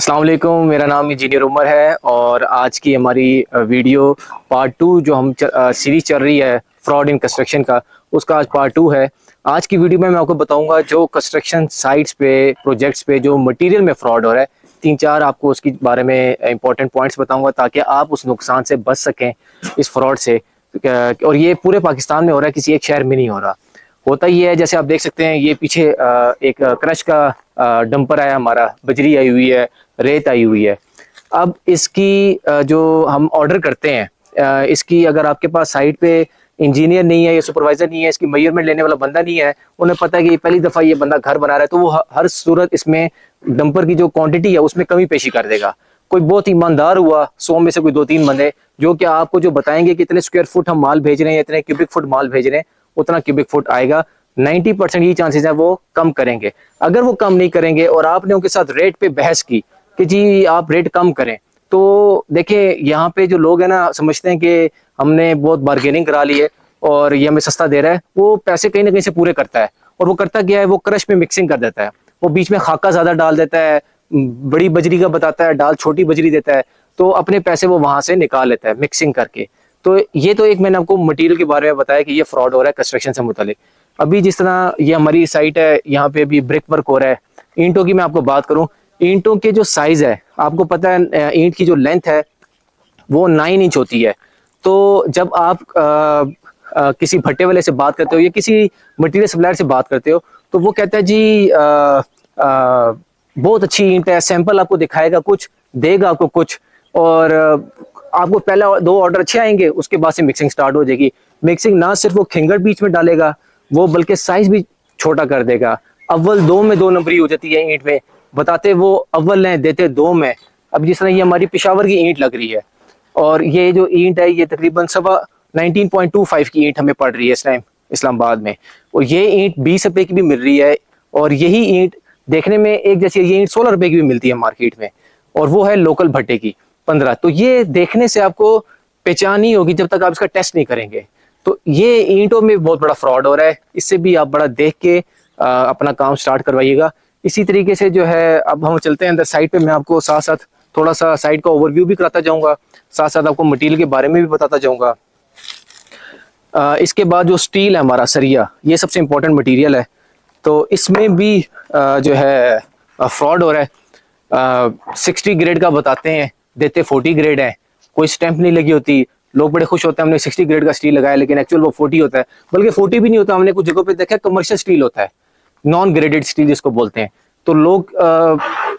अस्सलाम वालेकुम, मेरा नाम इंजीनियर उमर है और आज की हमारी वीडियो पार्ट 2 जो हम सीरीज चल रही है फ्रॉड इन कंस्ट्रक्शन का, उसका आज पार्ट 2 है। आज की वीडियो में मैं आपको बताऊंगा जो कंस्ट्रक्शन साइट्स पे, प्रोजेक्ट्स पे जो मटेरियल में फ्रॉड हो रहा है, 3-4 आपको उसके बारे में इंपॉर्टेंट पॉइंट्स बताऊंगा ताकि आप उस नुकसान से बच सकें, इस फ्रॉड से। और ये पूरे पाकिस्तान में हो रहा है, किसी एक शहर में नहीं हो रहा। होता ही है, जैसे आप देख सकते हैं, ये पीछे एक क्रश का डंपर आया, हमारा बजरी आई हुई है, रेत आई हुई है। अब इसकी जो हम ऑर्डर करते हैं, इसकी अगर आपके पास साइट पे इंजीनियर नहीं है या सुपरवाइजर नहीं है, इसकी मेजरमेंट लेने वाला बंदा नहीं है, उन्हें पता है कि पहली दफा ये बंदा घर बना रहा है, तो वो हर सूरत इसमें डंपर की जो क्वांटिटी है उसमें कमी पेशी कर देगा। कोई बहुत ईमानदार हुआ, 100 में से कोई 2-3 बंदे जो कि आपको जो बताएंगे कि इतने स्क्वायर फुट हम माल भेज रहे हैं, इतने क्यूबिक फुट माल भेज रहे हैं, उतना क्यूबिक फुट आएगा। 90% ये चांसेस है वो कम करेंगे। अगर वो कम नहीं करेंगे और आपने उनके साथ रेट पे बहस की कि जी आप रेट कम करें, तो देखिए यहाँ पे जो लोग हैं ना, समझते हैं कि हमने बहुत बार्गेनिंग करा ली है और ये हमें सस्ता दे रहा है। वो पैसे कहीं ना कहीं से पूरे करता है, और वो करता क्या है, वो क्रश में मिक्सिंग कर देता है। वो बीच में खाका ज्यादा डाल देता है, बड़ी बजरी का बताता है, डाल छोटी बजरी देता है, तो अपने पैसे वो वहां से निकाल लेता है मिक्सिंग करके। तो ये तो एक मैंने आपको मटेरियल के बारे में बताया कि ये फ्रॉड हो रहा है कंस्ट्रक्शन से मुतालिक। अभी जिस तरह ये हमारी साइट है, यहाँ पे अभी ब्रिक वर्क हो रहा है। ईंटों की मैं आपको बात करूं, ईंटों के जो साइज है, आपको पता है ईंट की जो लेंथ है वो 9 इंच होती है। तो जब आप किसी भट्टे वाले से बात करते हो या किसी मटेरियल सप्लायर से बात करते हो, तो वो कहता है जी बहुत अच्छी ईंट है, सैंपल आपको दिखाएगा कुछ, देगा आपको कुछ, और आपको पहला 2 ऑर्डर अच्छे आएंगे, उसके बाद से मिक्सिंग स्टार्ट हो जाएगी। मिक्सिंग ना सिर्फ वो खिंगड़ बीच में डालेगा, वो बल्कि साइज भी छोटा कर देगा। अव्वल 2 में 2 नंबरी हो जाती है ईंट में, बताते वो अव्वल हैं, देते 2 में। अब जिस तरह ये हमारी पेशावर की ईंट लग रही है, और ये जो ईंट है ये तकरीबन 19.25 की ईंट हमें पड़ रही है इस टाइम इस्लामाबाद में, और ये ईंट 20 रुपए की भी मिल रही है। और यही ईंट देखने में एक जैसी, ये ईंट 16 रुपए की भी मिलती है मार्केट में, और वो है लोकल भट्टे की 15। तो ये देखने से आपको पहचान नहीं होगी जब तक आप इसका टेस्ट नहीं करेंगे। तो ये ईंटों में बहुत बड़ा फ्रॉड हो रहा है, इससे भी आप बड़ा देख के अपना काम स्टार्ट करवाइएगा। इसी तरीके से जो है, अब हम चलते हैं अंदर साइट पे, मैं आपको साथ साथ थोड़ा सा साइट का ओवरव्यू भी कराता जाऊंगा, साथ साथ आपको मटेरियल के बारे में भी बताता जाऊंगा। इसके बाद जो स्टील है हमारा सरिया, ये सबसे इम्पोर्टेंट मटेरियल है, तो इसमें भी जो है फ्रॉड हो रहा है। 60 ग्रेड का बताते हैं, देते 40 ग्रेड है, कोई स्टैंप नहीं लगी होती। लोग बड़े खुश होते हैं हमने 60 ग्रेड का स्टील लगाया, लेकिन एक्चुअल वो 40 होता है, बल्कि 40 भी नहीं होता। हमने कुछ जगहों पे देखा कमर्शियल स्टील होता है, नॉन ग्रेडेड स्टील जिसको बोलते हैं। तो लोग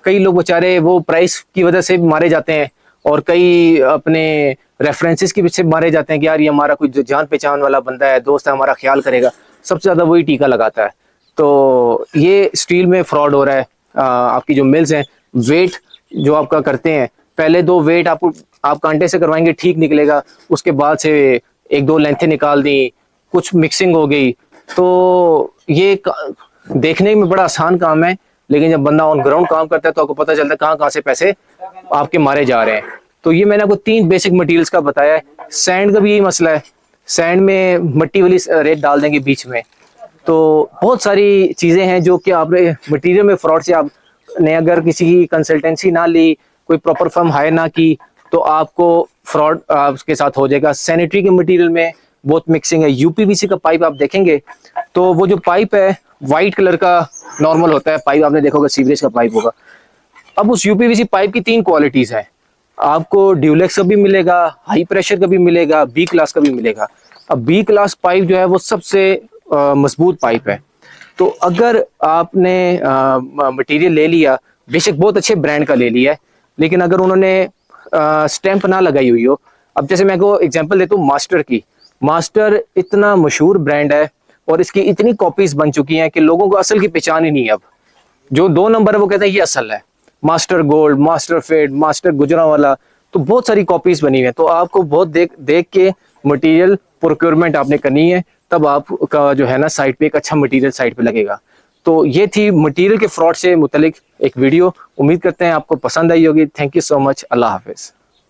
कई लोग बेचारे वो प्राइस की वजह से मारे जाते हैं, और कई अपने रेफरेंसेस की वजह से मारे जाते हैं कि यार ये हमारा कोई जान पहचान वाला बंदा है, दोस्त है, हमारा ख्याल करेगा। सबसे ज्यादा वही टीका लगाता है। तो ये स्टील में फ्रॉड हो रहा है। आपकी जो मिल्स हैं, वेट जो आपका करते हैं, पहले 2 वेट आप कांटे से करवाएंगे, ठीक निकलेगा, उसके बाद से 1-2 लेंथें निकाल दी, कुछ मिक्सिंग हो गई। तो ये देखने में बड़ा आसान काम है, लेकिन जब बंदा ऑन ग्राउंड काम करता है तो आपको पता चलता है कहाँ कहाँ से पैसे आपके मारे जा रहे हैं। तो ये मैंने आपको 3 बेसिक मटेरियल्स का बताया है। सैंड का भी यही मसला है, सैंड में मिट्टी वाली रेत डाल देंगे बीच में। तो बहुत सारी चीजें हैं जो कि आपने मटेरियल में फ्रॉड से आपने अगर किसी की कंसल्टेंसी ना ली, कोई प्रॉपर फर्म हायर ना की, तो आपको फ्रॉड उसके साथ हो जाएगा। सैनिटरी के मटेरियल में बहुत मिक्सिंग है। यूपीवीसी का पाइप आप देखेंगे तो वो जो पाइप है वाइट कलर का नॉर्मल होता है पाइप, आपने देखा होगा सीवरेज का पाइप होगा। अब उस यूपीवीसी पाइप की 3 क्वालिटीज हैं, आपको ड्यूलेक्स का भी मिलेगा, हाई प्रेशर का भी मिलेगा, बी क्लास का भी मिलेगा। अब बी क्लास पाइप जो है वो सबसे मजबूत पाइप है। तो अगर आपने मटेरियल ले लिया, बेशक बहुत अच्छे ब्रांड का ले लिया है, लेकिन अगर उन्होंने स्टैंप ना लगाई हुई हो, अब जैसे मैं को एग्जांपल देता हूँ मास्टर की। मास्टर इतना मशहूर ब्रांड है और इसकी इतनी कॉपीज बन चुकी हैं कि लोगों को असल की पहचान ही नहीं है। अब जो 2 नंबर है वो कहते हैं ये असल है, मास्टर गोल्ड, मास्टर फेड, मास्टर गुजरांवाला, तो बहुत सारी कॉपीज बनी हुई है। तो आपको बहुत देख के मटेरियल प्रोक्योरमेंट आपने करनी है, तब आपका जो है ना साइट पे एक अच्छा मटेरियल साइट पे लगेगा। तो ये थी मटेरियल के फ्रॉड से मुतलिक एक वीडियो, उम्मीद करते हैं आपको पसंद आई होगी। Thank you so much, Allah Hafiz.